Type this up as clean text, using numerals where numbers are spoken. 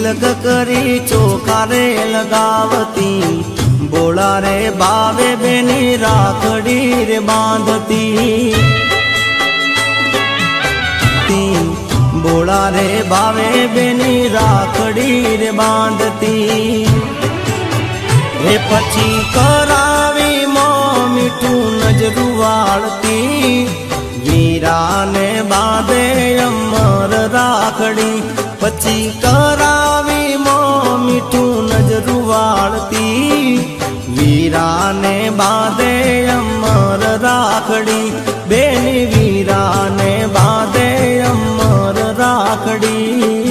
તિલક કરી ચોખા રે લગાવતી, બોળા રે બાવે બેની રાખડી રે બાંધતી, બોળા રે બાવે બેની રાખડી રે બાંધતી. એ પછી કરાવી મોં મીઠું નજરું વાળતી, વીરાને બાંધે અમર રાખડી. પછી કરાવી મોં મીઠું નજરું વાળતી, વીરાને બાંધે અમર રાખડી. બેની વીરાને બાંધે અમર રાખડી.